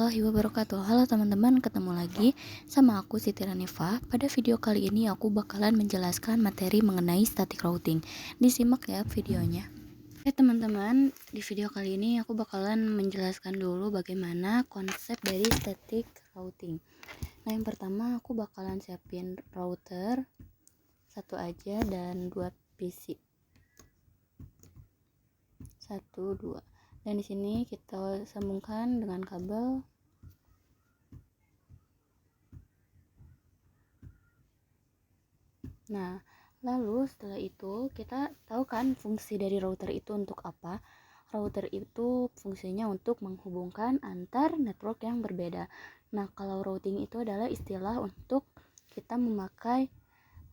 warahmatullahi wabarakatuh. Halo teman-teman, ketemu lagi sama aku Siti Ranifa. Pada video kali ini aku bakalan menjelaskan materi mengenai static routing. Disimak ya videonya. Oke teman-teman, di video kali ini aku bakalan menjelaskan dulu bagaimana konsep dari static routing. Nah, yang pertama aku bakalan siapin router satu aja dan 2 PC. 1, 2. Dan di sini kita sambungkan dengan kabel. Nah, lalu setelah itu kita tahu kan fungsi dari router itu untuk apa? Router itu fungsinya untuk menghubungkan antar network yang berbeda. Nah, kalau routing itu adalah istilah untuk kita memakai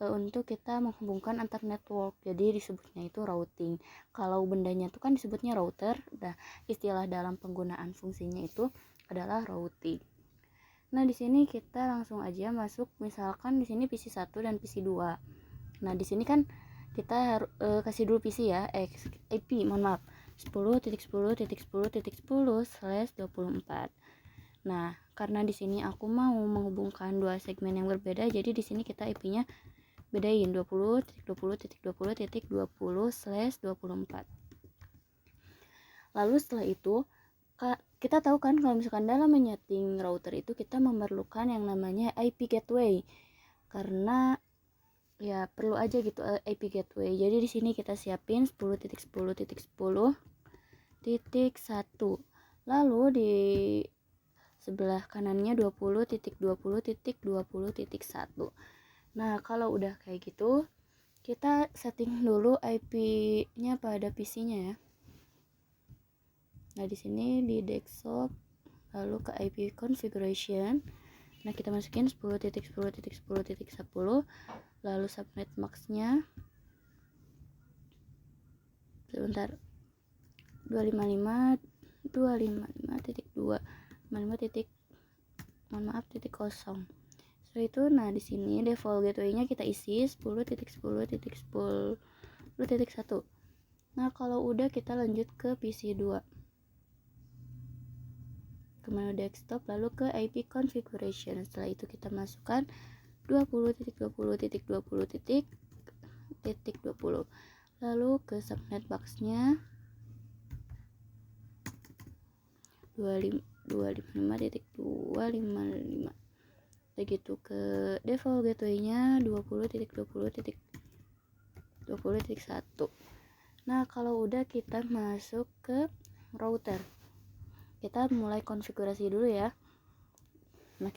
untuk kita menghubungkan antar network. Jadi disebutnya itu routing. Kalau bendanya itu kan disebutnya router. Nah, istilah dalam penggunaan fungsinya itu adalah routing. Nah, di sini kita langsung aja masuk, misalkan di sini PC 1 dan PC 2. Nah, di sini kan kita harus kasih dulu PC ya, IP, mohon maaf. 10.10.10.10/24. Nah, karena di sini aku mau menghubungkan dua segmen yang berbeda, jadi di sini kita IP-nya bedain 20.20.20.20/24. Lalu setelah itu kita tahu kan kalau misalkan dalam menyeting router itu kita memerlukan yang namanya IP gateway, karena ya perlu aja gitu IP gateway. Jadi di sini kita siapin 10.10.10.1. Lalu di sebelah kanannya 20.20.20.1. Nah, kalau udah kayak gitu, kita setting dulu IP-nya pada PC-nya ya. Nah, di sini di desktop, lalu ke IP configuration. Nah, kita masukin 10.10.10.10, lalu subnet max-nya sebentar 255.255.2 55.0. Setelah itu, nah di sini default gateway-nya kita isi 10.10.10.1. Nah, kalau udah kita lanjut ke PC 2. Ke menu desktop, lalu ke IP configuration. Setelah itu kita masukkan 20.20.20.20. Lalu ke subnet box-nya 255.255. Begitu ke default gateway-nya 20.20.20.1. Nah, kalau udah kita masuk ke router. Kita mulai konfigurasi dulu ya. Nah,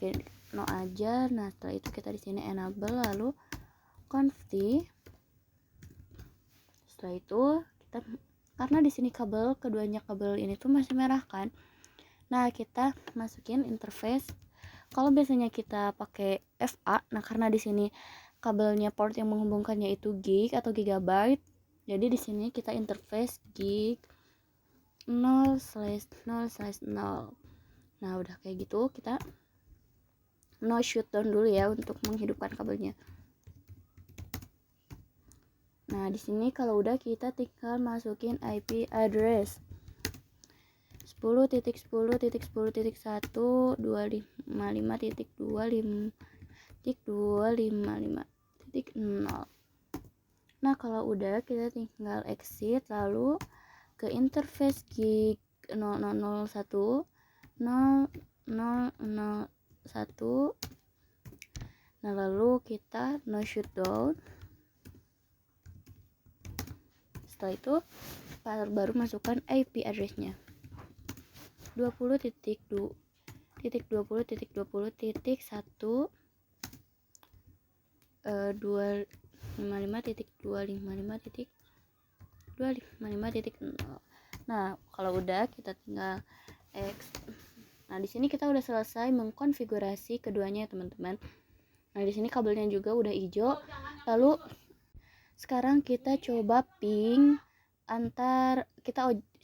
no aja. Nah, setelah itu kita di sini enable, lalu config. Setelah itu kita, karena di sini keduanya kabel ini tuh masih merah kan. Nah, kita masukin interface. Kalau biasanya kita pakai FA, nah karena di sini kabelnya port yang menghubungkannya itu gig atau gigabyte, jadi di sini kita interface gig 0/0/0. Nah, udah kayak gitu, kita no shutdown dulu ya untuk menghidupkan kabelnya. Nah, di sini kalau udah kita tinggal masukin IP address 10.10.10.125.255.255.0. Nah, kalau udah kita tinggal exit, lalu ke interface gig 0001 0001. Nah, lalu kita no shutdown. Setelah itu baru masukkan IP address-nya 20.20.20.1.255.255.255.0. Nah, kalau udah kita tinggal X. Nah, di sini kita udah selesai mengkonfigurasi keduanya ya, teman-teman. Nah, di sini kabelnya juga udah hijau. Lalu sekarang kita coba ping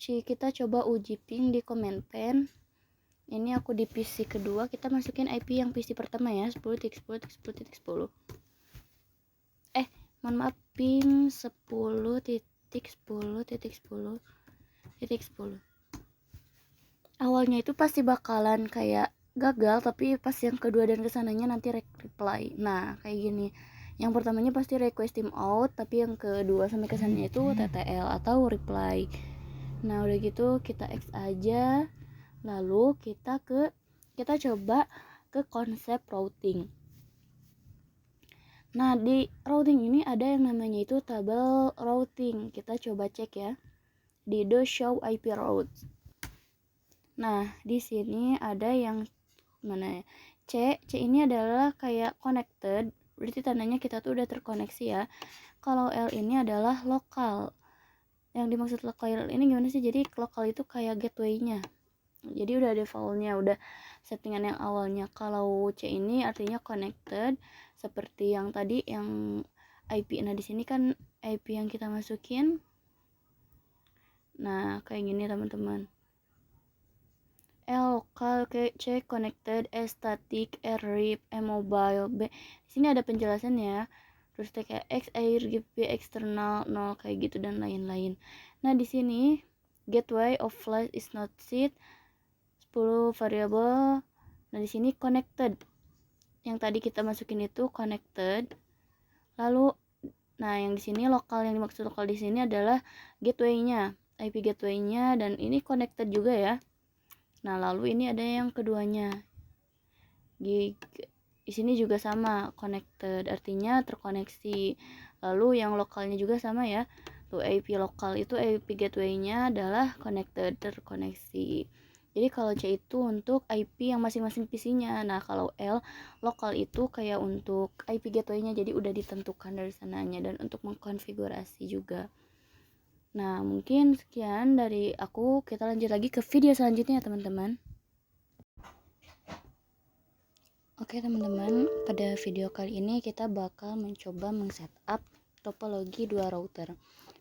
kita coba uji ping di command pen. Ini aku di PC kedua, kita masukin IP yang PC pertama ya, 10.10.10.10. Mohon maaf, ping 10.10.10.10. awalnya itu pasti bakalan kayak gagal, tapi pas yang kedua dan kesananya nanti reply. Nah kayak gini, yang pertamanya pasti request timeout, tapi yang kedua sampai kesannya itu TTL atau reply. Nah udah gitu kita X aja, lalu kita coba ke konsep routing. Nah di routing ini ada yang namanya itu tabel routing. Kita coba cek ya di the show IP routes. Nah di sini ada yang mana ya, C ini adalah kayak connected, berarti tandanya kita tuh udah terkoneksi ya. Kalau L ini adalah lokal. Yang dimaksud lokal ini gimana sih? Jadi lokal itu kayak gateway-nya, jadi udah defaultnya, udah settingan yang awalnya. Kalau C ini artinya connected, seperti yang tadi yang IP. Nah di sini kan IP yang kita masukin. Nah kayak gini teman-teman. L lokal, C connected, S static, R RIP, M mobile, B. Di sini ada penjelasan ya. Terus T kayak X air, B eksternal, 0 kayak gitu dan lain-lain. Nah di sini gateway of flash is not set 10 variable. Nah di sini connected, yang tadi kita masukin itu connected. Lalu nah yang di sini lokal, yang dimaksud lokal di sini adalah gateway-nya, IP gateway-nya, dan ini connected juga ya. Nah lalu ini ada yang keduanya, di sini juga sama, connected artinya terkoneksi. Lalu yang lokalnya juga sama ya, tuh IP lokal itu IP gateway-nya adalah connected, terkoneksi. Jadi kalau C itu untuk IP yang masing-masing PC-nya. Nah kalau L lokal itu kayak untuk IP gateway-nya, jadi udah ditentukan dari sananya, dan untuk mengkonfigurasi juga. Nah mungkin sekian dari aku, kita lanjut lagi ke video selanjutnya ya teman-teman. Oke teman-teman, pada video kali ini kita bakal mencoba meng-setup topologi dua router.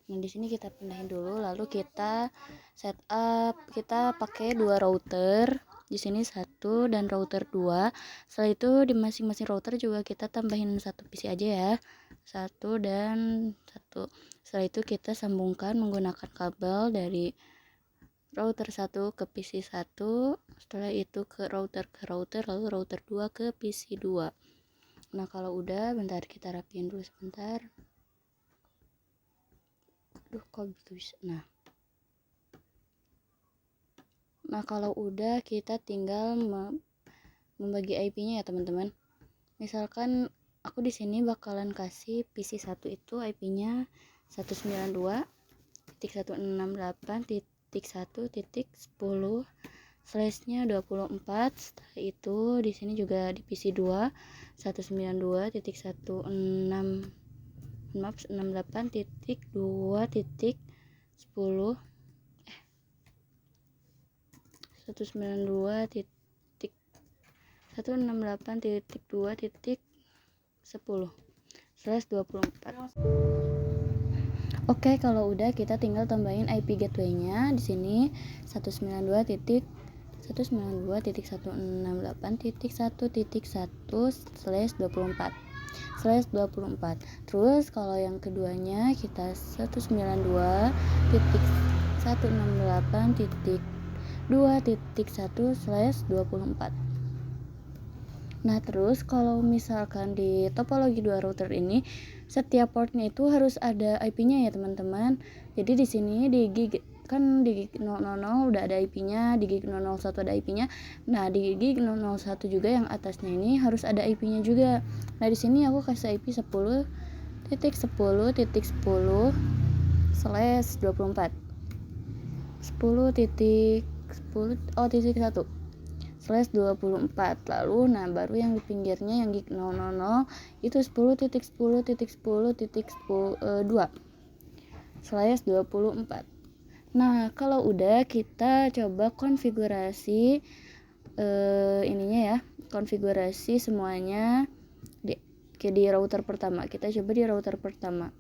Nah di sini kita pindahin dulu, lalu kita setup, kita pakai dua router. Di sini satu dan router 2. Setelah itu di masing-masing router juga kita tambahin satu PC aja ya. Satu dan satu. Setelah itu kita sambungkan menggunakan kabel dari router 1 ke PC 1, setelah itu ke router, lalu router 2 ke PC 2. Nah kalau udah, bentar kita rapiin dulu sebentar. Aduh kok gitu bisa. Nah kalau udah, kita tinggal membagi IP-nya ya teman-teman. Misalkan aku di sini bakalan kasih PC 1 itu IP-nya 192.168.1.10 slashnya 24. Setelah itu di sini juga di PC 2 192.168.2.10 192.168.2.10/24. Oke, kalau udah kita tinggal tambahin IP gateway-nya di sini 192.168.1.1/24. Terus kalau yang keduanya kita 192.168.2.1/24. Nah terus kalau misalkan di topologi dua router ini, setiap portnya itu harus ada IP-nya ya teman-teman. Jadi di sini di gig kan di gig 000 udah ada IP-nya, di gig 001 ada IP-nya. Nah di gig 001 juga yang atasnya ini harus ada IP-nya juga. Nah di sini aku kasih IP 10.10.10/24. 10.10.1/24. Lalu nah baru yang di pinggirnya yang gig 000 itu 10.10.10.2/24. Nah kalau udah, kita coba konfigurasi ininya ya, konfigurasi semuanya di router pertama. Kita coba di router pertama.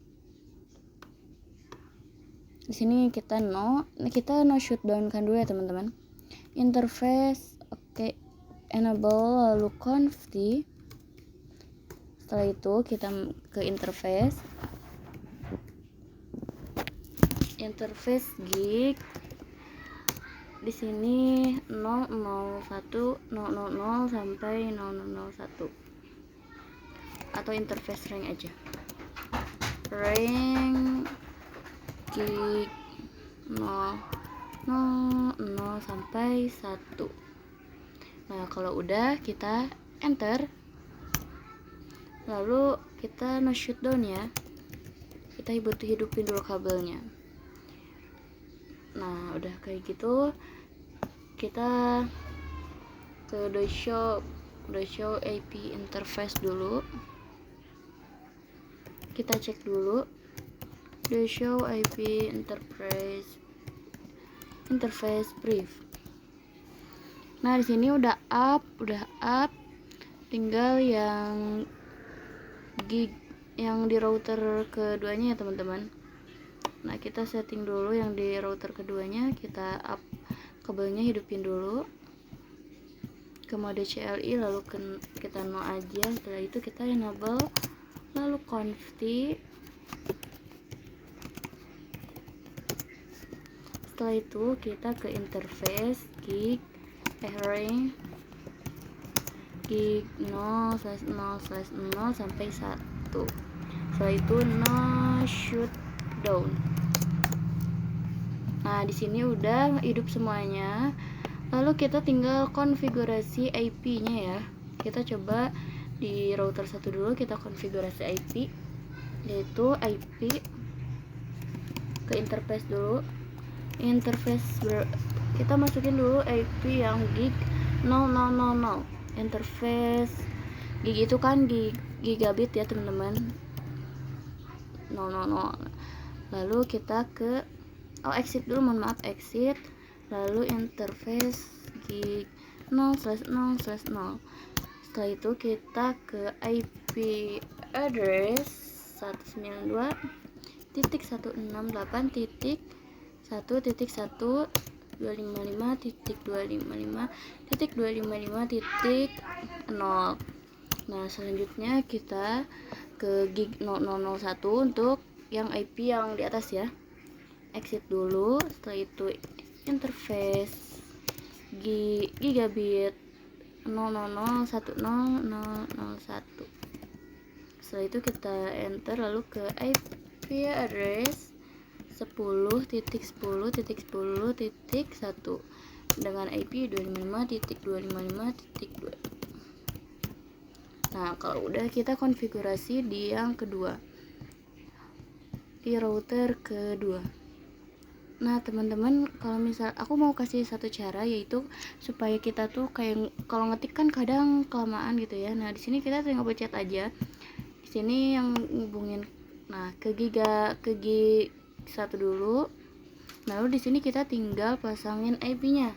Di sini kita no shutdown kan dulu ya teman-teman. Interface oke, enable, lalu conf d. Setelah itu kita ke interface gig di sini 001 000 sampai 001 atau interface rank aja. Rank gig 000 sampai 1. Nah, kalau udah kita enter. Lalu kita no shutdown ya. Kita hidupin dulu kabelnya. Nah, udah kayak gitu. Kita ke the show IP interface dulu. Kita cek dulu the show IP interface brief. Nah, di sini udah up, tinggal yang gig yang di router keduanya ya teman-teman. Nah, kita setting dulu yang di router keduanya, kita up kabelnya, hidupin dulu ke mode CLI, lalu kita no aja. Setelah itu kita enable, lalu conft. Setelah itu kita ke interface gig rank gig 0/0/0 sampai 1. Setelah itu no shutdown. Nah, di sini udah hidup semuanya. Lalu kita tinggal konfigurasi IP-nya ya. Kita coba di router 1 dulu, kita konfigurasi IP, yaitu IP ke interface dulu. Kita masukin dulu IP yang gig 0000. Interface gig itu kan gigabit ya teman-teman, 000. Lalu kita ke exit dulu, mohon maaf, exit. Lalu interface gig 0/0/0. Setelah itu kita ke IP address 192.168.1.255.255.255.0. Nah, selanjutnya kita ke gig 0001 untuk yang IP yang di atas ya. Exit dulu. Setelah itu interface gigabit 00010.001. Setelah itu kita enter, lalu ke IP address 10.10.10.1 dengan IP 255.255.2. Nah, kalau udah kita konfigurasi di yang kedua, di router kedua. Nah, teman-teman, kalau misal aku mau kasih satu cara, yaitu supaya kita tuh kayak kalau ngetik kan kadang kelamaan gitu ya. Nah, di sini kita tinggal pencet aja. Di sini yang hubungin, nah, ke gig 1 dulu. Lalu di sini kita tinggal pasangin IP-nya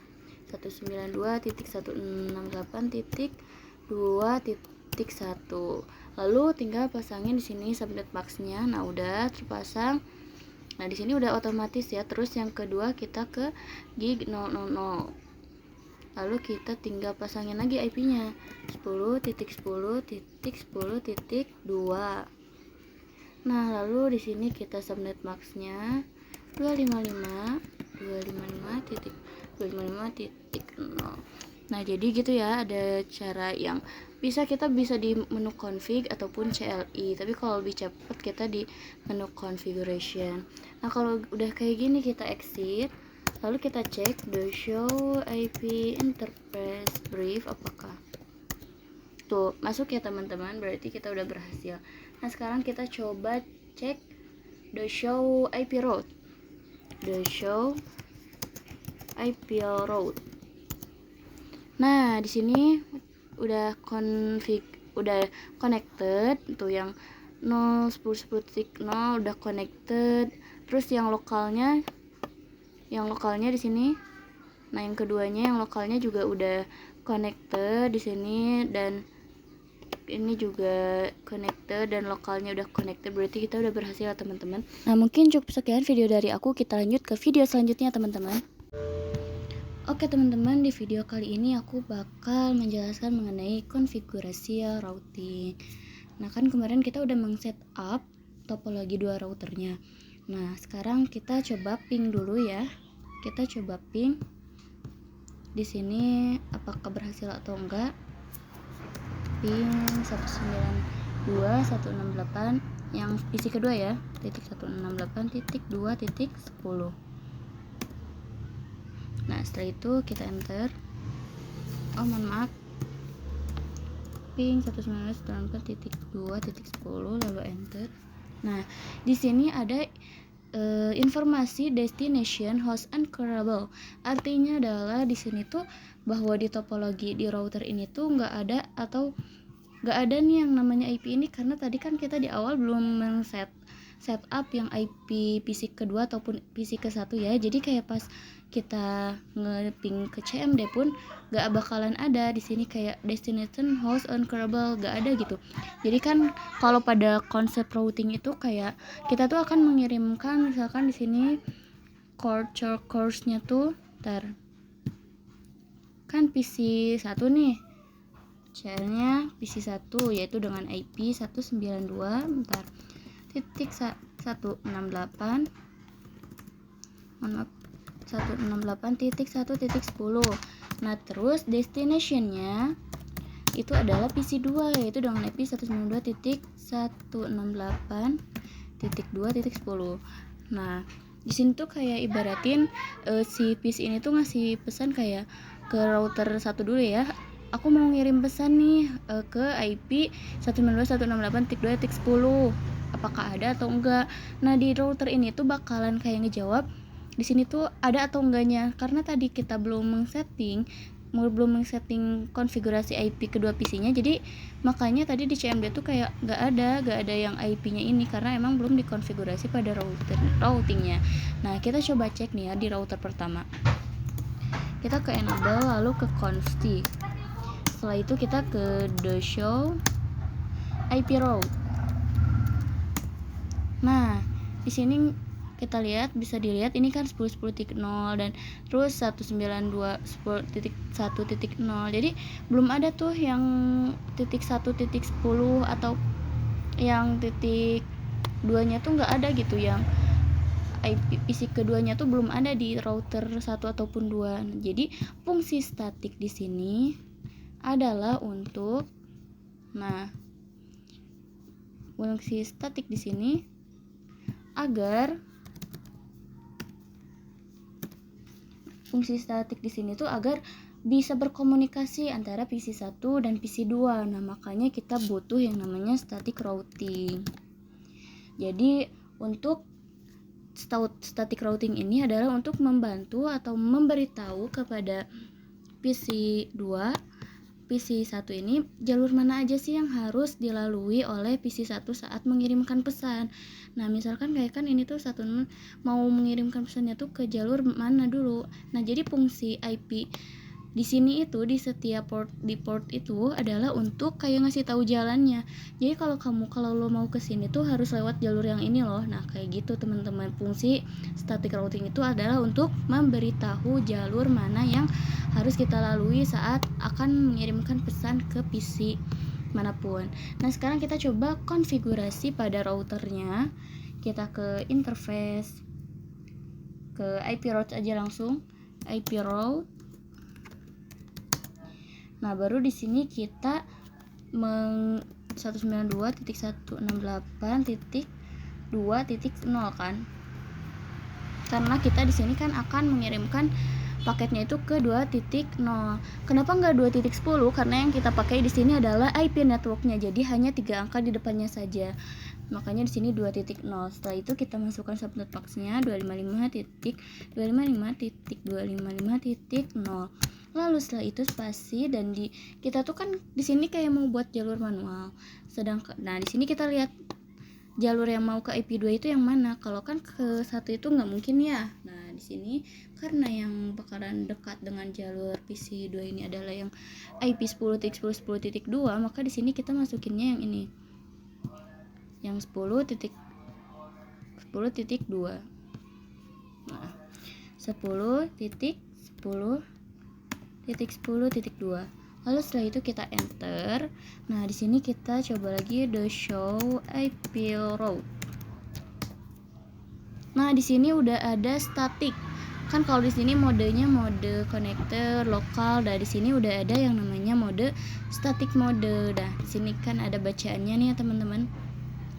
192.168.2.1. Lalu tinggal pasangin di sini subnet max-nya. Nah, udah terpasang. Nah, di sini udah otomatis ya. Terus yang kedua kita ke gig 000. Lalu kita tinggal pasangin lagi IP-nya 10.10.10.2. Nah, lalu di sini kita subnet max-nya 255.255.255.0. Nah, jadi gitu ya, ada cara yang kita bisa di menu config ataupun CLI, tapi kalau lebih cepat kita di menu configuration. Nah, kalau udah kayak gini kita exit, lalu kita cek the show IP interface brief, apakah tuh masuk ya teman-teman, berarti kita udah berhasil. Nah, sekarang kita coba cek the show IP route. Nah, di sini udah connected tuh, yang 0.10.10.0 udah connected. Terus yang lokalnya di sini. Nah, yang keduanya yang lokalnya juga udah connected di sini, dan ini juga connected dan lokalnya udah connected, berarti kita udah berhasil ya teman-teman. Nah, mungkin cukup sekian video dari aku, kita lanjut ke video selanjutnya teman-teman. Oke teman-teman, di video kali ini aku bakal menjelaskan mengenai konfigurasi routing. Nah, kan kemarin kita udah meng-setup topologi dua routernya. Nah, sekarang kita coba ping dulu ya. Kita coba ping di sini apakah berhasil atau enggak. Ping 192.168 yang PC kedua ya, titik 168.2.10. Nah setelah itu kita enter. Oh mohon maaf, ping 192.2.10 lalu enter. Nah di sini ada informasi destination host uncurable. Artinya adalah di sini tuh bahwa di topologi di router ini tuh nggak ada nih yang namanya IP ini, karena tadi kan kita di awal belum setup yang IP PC kedua ataupun PC ke satu ya. Jadi kayak pas kita nge-ping ke CMD pun gak bakalan ada di sini kayak destination host uncurable, gak ada gitu. Jadi kan kalau pada konsep routing itu kayak kita tuh akan mengirimkan misalkan di sini course-nya tuh kan PC 1 nih, share-nya PC 1 yaitu dengan IP 192.168 168.1.10. Nah terus destination-nya itu adalah PC 2 yaitu dengan IP 192.168.2.10. Nah di sini tuh kayak ibaratin si PC ini tuh ngasih pesan kayak ke router 1 dulu ya, aku mau ngirim pesan nih ke IP 192.168.2.10, apakah ada atau enggak. Nah di router ini tuh bakalan kayak ngejawab di sini tuh ada atau enggaknya, karena tadi kita belum mengsetting konfigurasi IP kedua PC-nya, jadi makanya tadi di CMD tuh kayak gak ada yang IP-nya ini karena emang belum dikonfigurasi pada routingnya. Nah kita coba cek nih ya di router pertama, kita ke enable lalu ke config. Setelah itu kita ke the show IP route. Nah di sini kita lihat, bisa dilihat ini kan 10.10.0 dan terus 192.10.1.0. Jadi belum ada tuh yang titik 1.10 atau yang titik 2-nya tuh nggak ada gitu, yang IP PC keduanya tuh belum ada di router 1 ataupun 2. Jadi fungsi statik di sini adalah untuk fungsi statik di sini agar bisa berkomunikasi antara PC 1 dan PC 2. Nah, makanya kita butuh yang namanya static routing. Jadi, untuk static routing ini adalah untuk membantu atau memberitahu kepada PC 2, PC 1 ini jalur mana aja sih yang harus dilalui oleh PC 1 saat mengirimkan pesan. Nah misalkan kayak kan ini tuh satu mau mengirimkan pesannya tuh ke jalur mana dulu. Nah jadi fungsi IP di sini itu di setiap port itu adalah untuk kayak ngasih tahu jalannya. Jadi kalau lo mau ke sini tuh harus lewat jalur yang ini loh. Nah kayak gitu teman-teman, fungsi static routing itu adalah untuk memberitahu jalur mana yang harus kita lalui saat akan mengirimkan pesan ke PC manapun. Nah sekarang kita coba konfigurasi pada routernya. Kita ke interface, ke IP route aja langsung, IP route. Nah baru di sini kita 192.168.2.0 kan, karena kita di sini kan akan mengirimkan paketnya itu ke 2.0. Kenapa nggak 2.10? Karena yang kita pakai di sini adalah IP networknya, jadi hanya 3 angka di depannya saja. Makanya di sini 2.0. Setelah itu kita masukkan subnet box-nya 255.255.255.0. Lalu setelah itu spasi, dan kita tuh kan di sini kayak mau buat jalur manual. Nah di sini kita lihat jalur yang mau ke IP2 itu yang mana. Kalau kan ke satu itu nggak mungkin ya. Nah di sini karena yang bakalan dekat dengan jalur PC2 ini adalah yang IP 10.10.10.2, maka di sini kita masukinnya yang ini, yang 10.10.2. Nah 10.10.10.2. Lalu setelah itu kita enter. Nah di sini kita coba lagi the show IP route. Nah di sini udah ada static. Kan kalau di sini modenya mode connector lokal, dan di sini udah ada yang namanya mode static mode. Nah, di sini kan ada bacaannya nih ya teman-teman.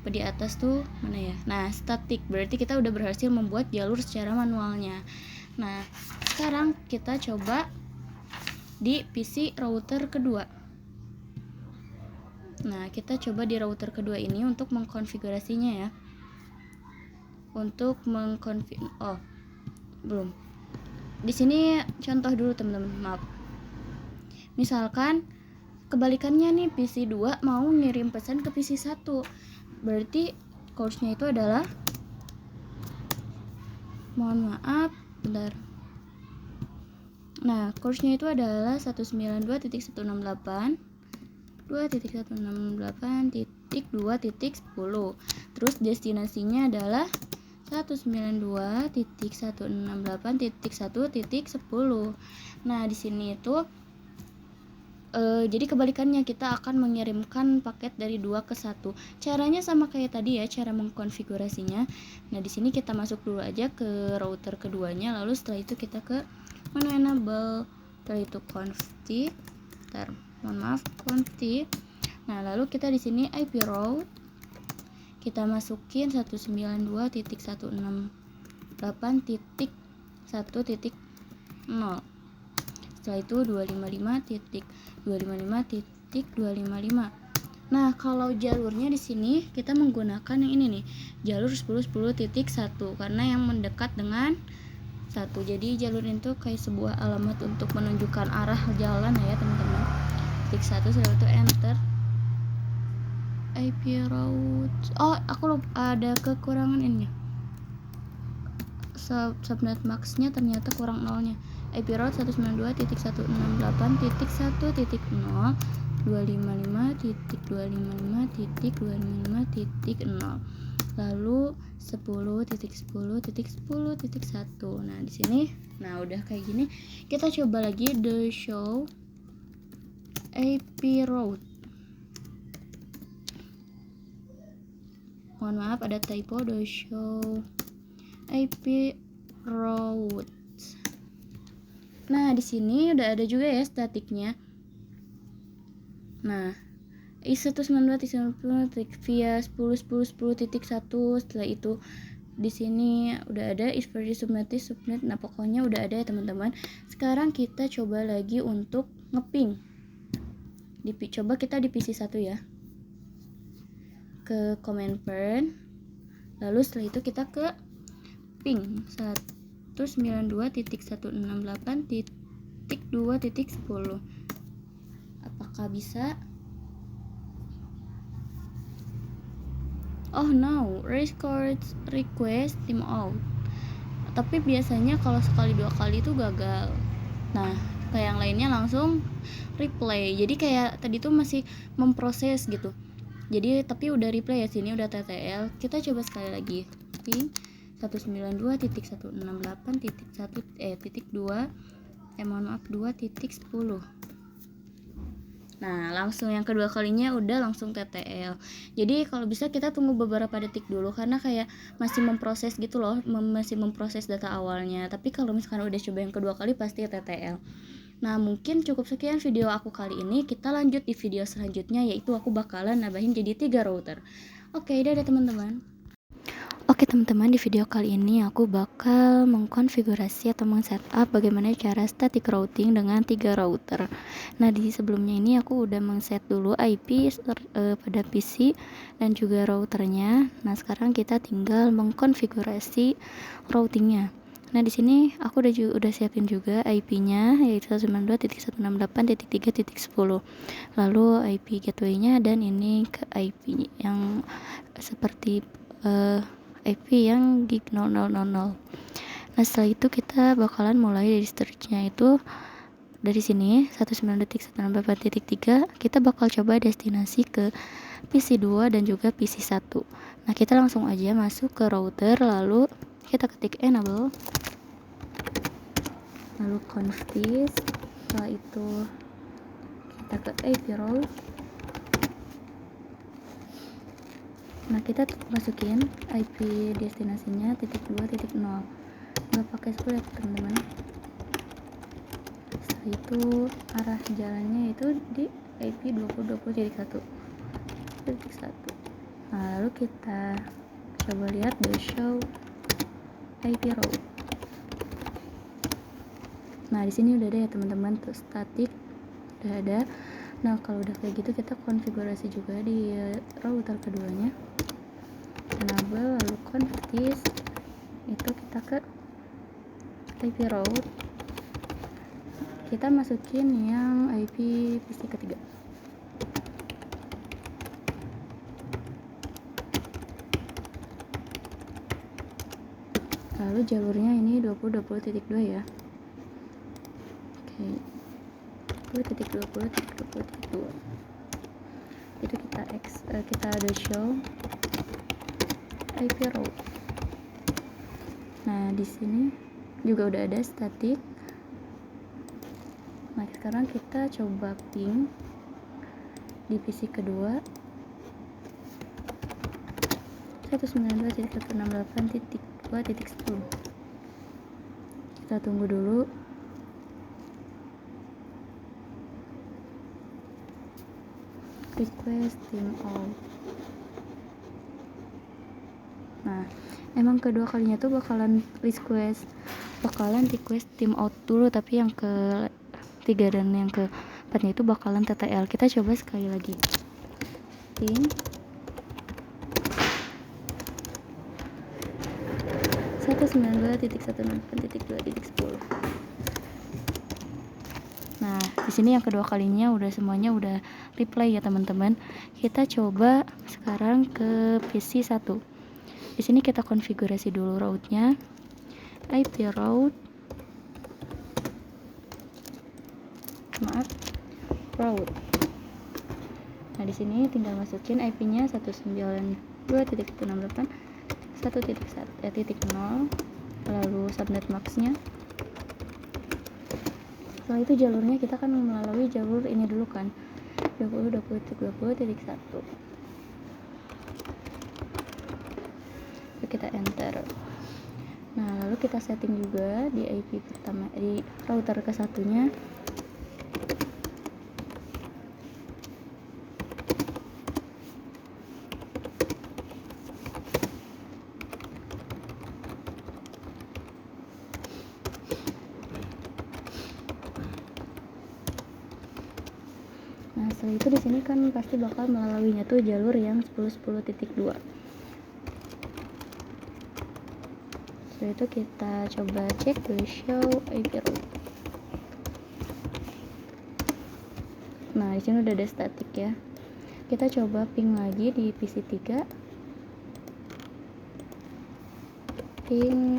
Di atas tuh mana ya? Nah, static berarti kita udah berhasil membuat jalur secara manualnya. Nah, sekarang kita coba di PC router kedua. Nah, kita coba di router kedua ini untuk mengkonfigurasinya ya. Untuk belum. Di sini contoh dulu teman-teman, maaf. Misalkan kebalikannya nih, PC 2 mau ngirim pesan ke PC 1. Berarti course-nya itu adalah, mohon maaf, bentar. Nah, course-nya itu adalah 192.168 2.168.2.10. Terus destinasinya adalah 192.168.1.10. Nah, di sini itu jadi kebalikannya, kita akan mengirimkan paket dari 2 ke 1. Caranya sama kayak tadi ya, cara mengkonfigurasinya. Nah, di sini kita masuk dulu aja ke router keduanya, lalu setelah itu kita ke menu enable, setelah itu config. Config. Nah, lalu kita di sini IP route kita masukin 192.168.1.0. Setelah itu 255.255.255. Nah, kalau jalurnya di sini kita menggunakan yang ini nih, jalur 10.10.1 karena yang mendekat dengan 1. Jadi jalur itu kayak sebuah alamat untuk menunjukkan arah jalan ya teman-teman. Titik 1, setelah itu enter. IP route. Oh, aku lupa, ada kekurangan ini. Subnet max-nya ternyata kurang nolnya. IP route 192.168.1.0 255.255.255.0 lalu 10.10.10.1. Nah, di sini udah kayak gini. Kita coba lagi the show IP route. Mohon maaf ada typo, the show IP route. Nah, di sini udah ada juga ya statiknya. Nah, i192.168 via 10.10.10.1. Setelah itu di sini udah ada is very subnet. Nah, pokoknya udah ada ya teman-teman. Sekarang kita coba lagi untuk ngeping. Coba kita di PC 1 ya. Ke command prompt. Lalu setelah itu kita ke ping 192.168.2.10. Apakah bisa? Oh no, request timeout. Tapi biasanya kalau sekali 2 kali itu gagal. Nah, kayak yang lainnya langsung replay. Jadi kayak tadi tuh masih memproses gitu. Jadi tapi udah replay ya, sini udah TTL. Kita coba sekali lagi. Ping 192.168.2.10. Nah, langsung yang kedua kalinya udah langsung TTL. Jadi kalau bisa kita tunggu beberapa detik dulu karena kayak masih memproses gitu loh, masih memproses data awalnya. Tapi kalau misalkan udah coba yang kedua kali pasti TTL. Nah, mungkin cukup sekian video aku kali ini. Kita lanjut di video selanjutnya, yaitu aku bakalan nambahin jadi 3 router. Oke, dadah teman-teman. Oke teman-teman, di video kali ini aku bakal mengkonfigurasi atau meng-setup bagaimana cara static routing dengan 3 router. Nah, di sebelumnya ini aku udah meng-set dulu IP pada PC dan juga routernya. Nah, sekarang kita tinggal mengkonfigurasi routingnya. Nah, di sini aku udah siapin juga IP-nya, yaitu 192.168.3.10. Lalu IP gateway-nya, dan ini ke IP yang seperti IP yang gig 0000. Nah, setelah itu kita bakalan mulai dari search-nya itu dari sini 192.168.3. Kita bakal coba destinasi ke PC 2 dan juga PC 1. Nah, kita langsung aja masuk ke router, lalu kita ketik enable, lalu config. Setelah itu kita ke IP route. Nah, kita masukin IP destinasinya .2.0. nggak pakai spool ya teman-teman. Setelah itu arah jalannya itu di IP 2020.1.1. Nah, lalu kita coba lihat the show IP route. Nah, di sini udah ada ya teman-teman, tuh static udah ada. Nah, kalau udah kayak gitu kita konfigurasi juga di router keduanya. Enable, lalu config this, itu kita ke IP route, kita masukin yang IP PC ketiga. Lalu jalurnya ini 20.20.2 ya. Oke. 20.20.20.2. Itu kita ada show IP route. Nah, di sini juga udah ada static. Nah, sekarang kita coba ping di PC kedua 192.168.2.10. Kita tunggu dulu. Request team out. Nah, emang kedua kalinya tuh bakalan request team out dulu, tapi yang ke 3 dan yang ke 4 itu bakalan TTL. Kita coba sekali lagi. Ping 192.168.2.10. Nah, di sini yang kedua kalinya udah semuanya udah replay ya teman-teman. Kita coba sekarang ke PC 1. Di sini kita konfigurasi dulu route-nya. IP route. Route. Nah, di sini tinggal masukin IP-nya 192.168.1.0, lalu subnet max-nya. Setelah itu jalurnya kita kan melalui jalur ini dulu kan, 20.20.20.1. Kita enter. Nah, lalu kita setting juga di IP pertama, di router ke satunya. Nah, setelah itu di sini kan pasti bakal melaluinya tuh jalur yang 10.10.2. Setelah itu kita coba cek the show IP route. Nah, di sini udah ada static ya. Kita coba ping lagi di PC 3. Ping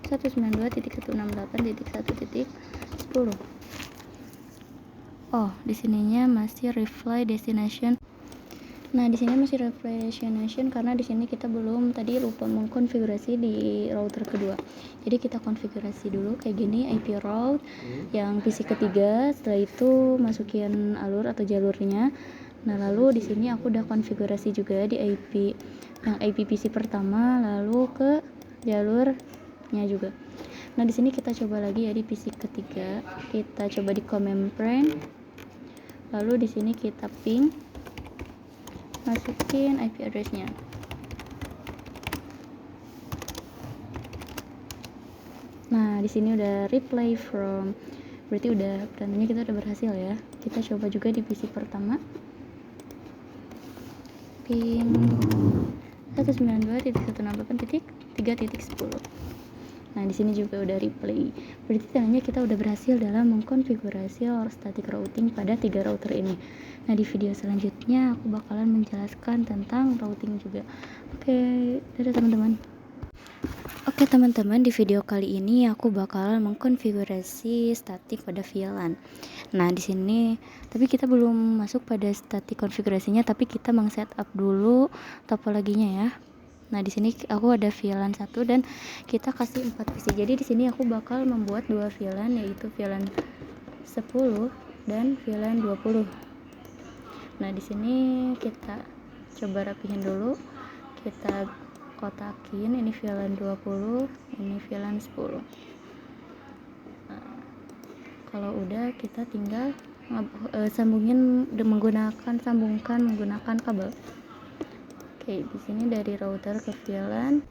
192.168.1.10. Oh, di sininya masih reply destination. Nah, di sini masih reply destination karena di sini kita belum tadi lupa mengkonfigurasi di router kedua. Jadi kita konfigurasi dulu kayak gini IP route yang PC ketiga. Setelah itu masukin alur atau jalurnya. Nah, lalu di sini aku udah konfigurasi juga di IP yang IP PC pertama, lalu ke jalurnya juga. Nah, di sini kita coba lagi ya di PC ketiga. Kita coba di command prompt. Lalu di sini kita ping, masukin IP address-nya. Nah, di sini udah reply from, berarti udah tandanya kita udah berhasil ya. Kita coba juga di PC pertama. Ping 192.168.3.10. Nah, di sini juga udah replay. Berarti tandanya kita udah berhasil dalam mengkonfigurasi static routing pada 3 router ini. Nah, di video selanjutnya aku bakalan menjelaskan tentang routing juga. Oke, dadah teman-teman. Oke teman-teman, di video kali ini aku bakalan mengkonfigurasi static pada VLAN. Nah, di sini tapi kita belum masuk pada static konfigurasinya, tapi kita meng-setup dulu topologinya ya. Nah, di sini aku ada VLAN 1 dan kita kasih 4 PC. Jadi di sini aku bakal membuat 2 VLAN, yaitu VLAN 10 dan VLAN 20. Nah, di sini kita coba rapihin dulu. Kita kotakin, ini VLAN 20, ini VLAN 10. Nah, kalau udah kita tinggal sambungkan menggunakan kabel. Oke, di sini dari router ke VLAN.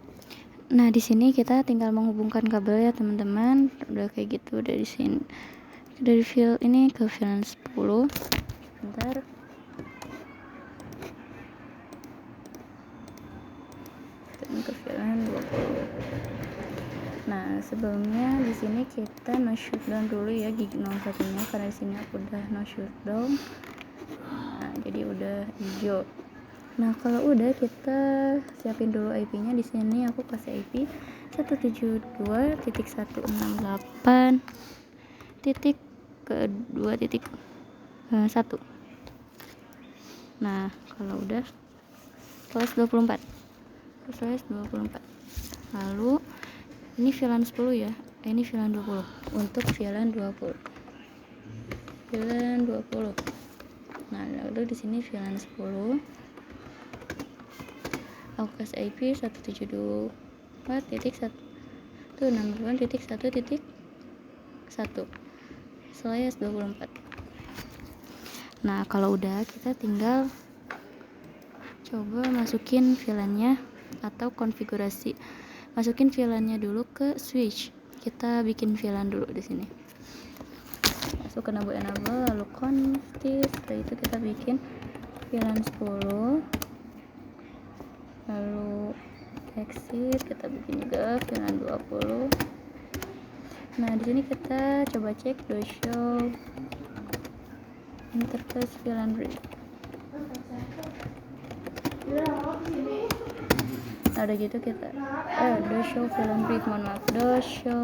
Nah, di sini kita tinggal menghubungkan kabel ya teman-teman. Udah kayak gitu dari sini. Dari ini ke VLAN 10. Bentar. Dan ke VLAN 20. Nah, sebelumnya di sini kita no shutdown dulu ya gig 01-nya, karena di sini aku udah no shutdown. Nah, jadi udah hijau. Nah, kalau udah kita siapin dulu IP-nya. Di sini aku kasih IP 172.168.2.1. Nah, kalau udah plus 24. Lalu ini VLAN 10 ya. Ini VLAN 20. Untuk VLAN 20. Nah, lalu di sini VLAN 10. Aku kasih IP 172.168.1.1/24. Nah, kalau udah kita tinggal coba masukin VLAN-nya atau konfigurasi. Masukin VLAN-nya dulu ke switch. Kita bikin VLAN dulu di sini. Masuk ke enable, lalu config. Setelah itu kita bikin VLAN 10. Lalu exit, kita bikin juga VLAN 20. Nah, di sini kita coba cek do show interface VLAN brief. Nah, udah gitu kita do show VLAN brief, do show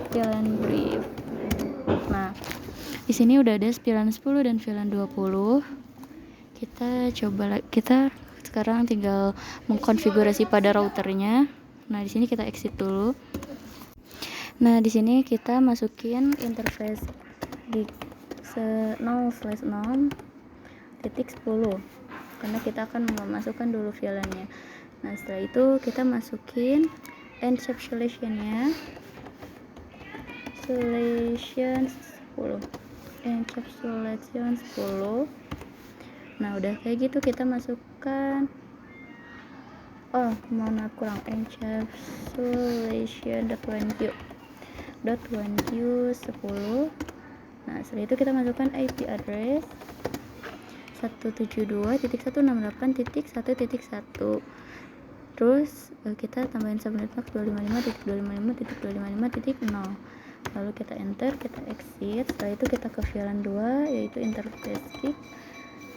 VLAN brief. Nah, di sini udah ada VLAN 10 dan VLAN 20. Kita sekarang tinggal mengkonfigurasi pada routernya. Nah, di sini kita exit dulu. Nah, di sini kita masukin interface di 0/0.10 karena kita akan memasukkan dulu VLAN-nya. Nah, setelah itu kita masukin encapsulation-nya encapsulation 10. Nah, udah kayak gitu kita masukkan kurang encapsulation.1q 10. Nah, setelah itu kita masukkan IP address 172.168.1.1. Terus kita tambahin subnet max 255.255.255.0. Lalu kita enter, kita exit. Setelah itu kita ke VLAN 2 yaitu interface gig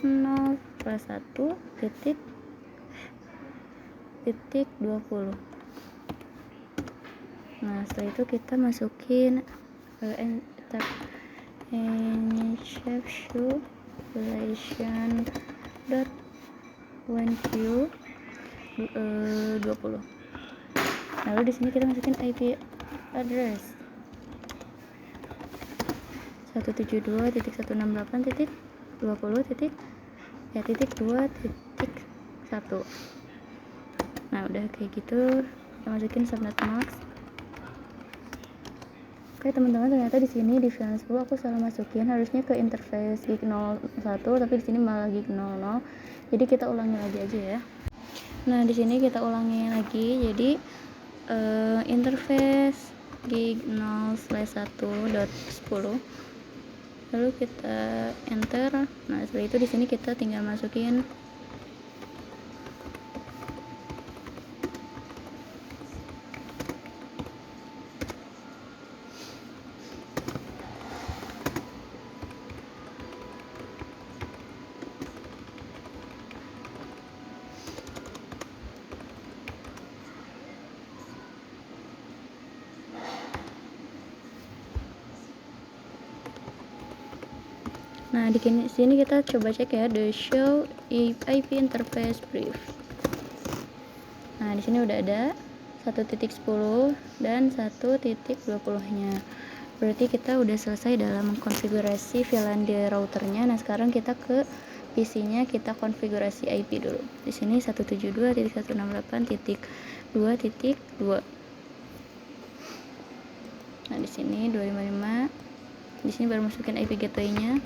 0/1.20. Nah, setelah itu kita masukin encapsulation.1q 20. Lalu di sini kita masukin IP address 172.168.20.2.1. Nah, udah kayak gitu kita masukin subnet max. Oke teman-teman, ternyata di sini di VLAN 10 aku salah masukin, harusnya ke interface gig 01, tapi di sini malah gig 00. Jadi kita ulangi lagi aja ya. Nah, di sini kita ulangi lagi. Jadi interface gig 0/1.10. Lalu kita enter. Nah, setelah itu di sini kita tinggal masukin Nah, di sini kita coba cek ya, the show IP interface brief. Nah, di sini udah ada 1.10 dan 1.20-nya. Berarti kita udah selesai dalam mengkonfigurasi VLAN di routernya. Nah, sekarang kita ke PC-nya kita konfigurasi IP dulu. Di sini 172.168.2.2. Nah, di sini 255. Di sini baru masukin IP gateway-nya.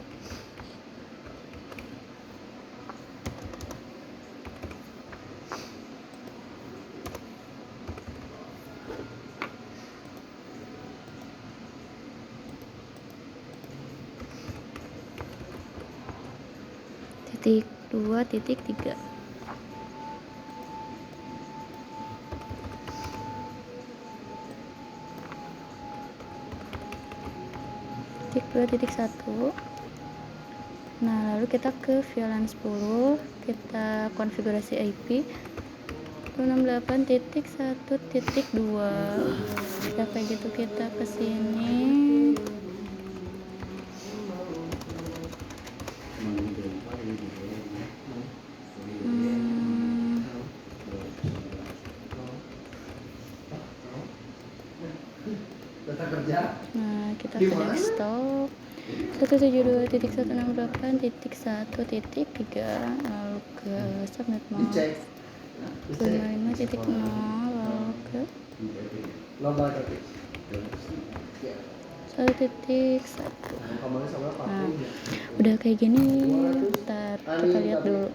Titik 2.3. Titik 2.1. Nah, lalu kita ke VLAN 10, kita konfigurasi IP 268.1.2. Ya kayak gitu, kita ke sini. Nah, kita ke desktop 172.168.1.3, lalu ke subnet mode 255.0, lalu ke 1.1. Nah, udah kayak gini, kita lihat dulu.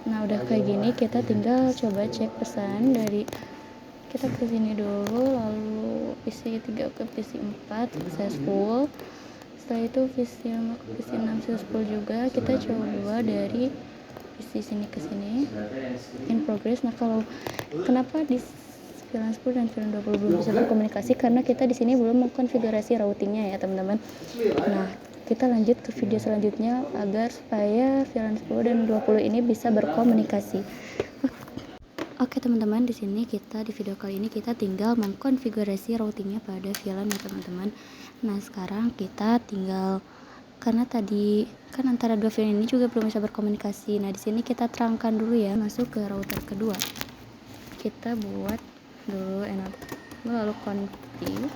Nah, udah kayak gini, kita tinggal coba cek pesan dari kita ke sini dulu, lalu PC 3 ke PC 4 successful. Setelah itu PC 5 ke PC 6 successful juga. Kita coba dari PC sini ke sini in progress. Nah, kalau kenapa di VLAN 10 dan VLAN 20 belum bisa berkomunikasi, karena kita di sini belum mengkonfigurasi routingnya ya teman-teman. Nah, kita lanjut ke video selanjutnya agar supaya VLAN 10 dan 20 ini bisa berkomunikasi. Oke teman-teman, di sini kita di video kali ini kita tinggal mengkonfigurasi routingnya pada VLAN ya teman-teman. Nah, sekarang kita tinggal, karena tadi kan antara dua VLAN ini juga belum bisa berkomunikasi. Nah, di sini kita terangkan dulu ya, masuk ke router kedua. Kita buat dulu enable, lalu config.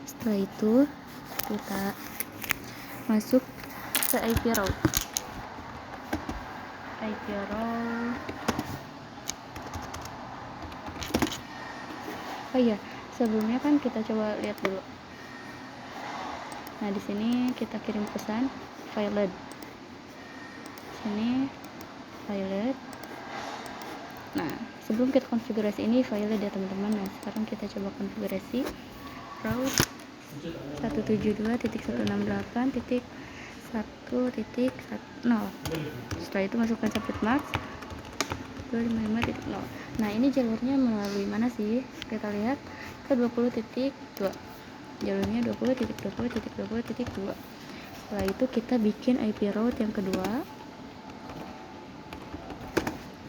Setelah itu kita masuk ke IP route. IP route. Oh iya, sebelumnya kan kita coba lihat dulu. Nah, di sini kita kirim pesan failoed. Sini failoed. Nah, sebelum kita konfigurasi ini failoed ya teman-teman. Nah, sekarang kita coba konfigurasi route 172.168.1.10. Setelah itu masukkan subnet mask 255.0. Nah, ini jalurnya melalui mana sih? Kita lihat ke 20.2. Jalurnya 20.20.20.2. Setelah itu kita bikin IP route yang kedua,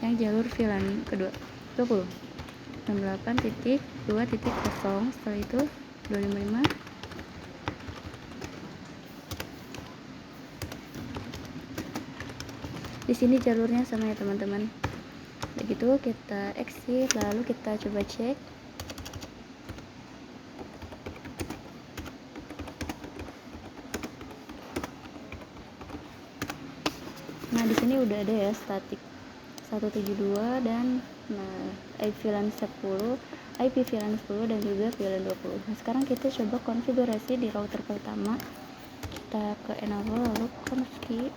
yang jalur VLAN kedua 20.68.2.0. Setelah itu 255. Di sini jalurnya sama ya teman-teman. Begitu kita exit, lalu kita coba cek. Nah, di sini udah ada ya static 172 dan IP VLAN 10, IP VLAN 10 dan juga VLAN 20. Nah, sekarang kita coba konfigurasi di router pertama. Kita ke enable lalu config.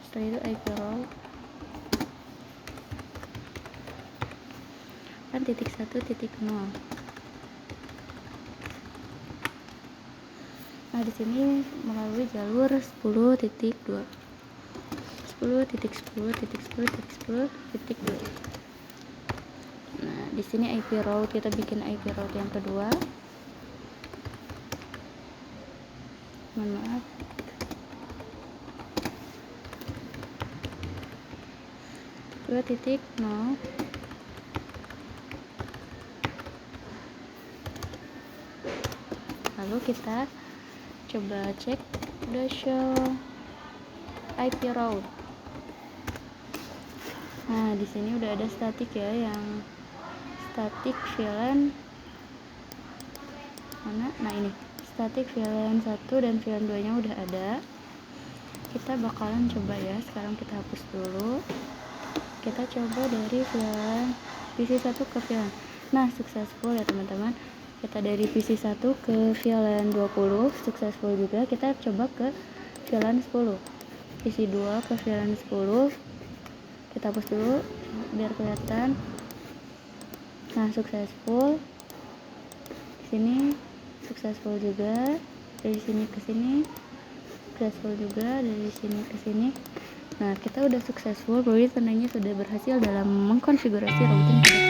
Setelah itu IP route kan titik 1.0. Nah, di sini melalui jalur 10.2. 10.10.10.10.2. Nah, di sini IP route, kita bikin IP route yang kedua. Mohon maaf. Dua titik nol. Lalu kita coba cek the show IP route. Nah, di sini udah ada static ya, yang static VLAN mana? Nah, ini static VLAN 1 dan VLAN 2 nya udah ada. kita bakalan coba ya. Sekarang kita hapus dulu, kita coba dari VLAN PC1 ke VLAN. Nah, successful ya teman-teman. Kita dari PC1 ke VLAN 20 successful juga. Kita coba ke VLAN 10, PC2 ke VLAN 10. Kita hapus dulu biar kelihatan. Nah, successful. Sini successful juga, dari sini ke sini successful juga, dari sini ke sini. Nah, kita udah successful, berarti tandanya sudah berhasil dalam mengkonfigurasi routing pada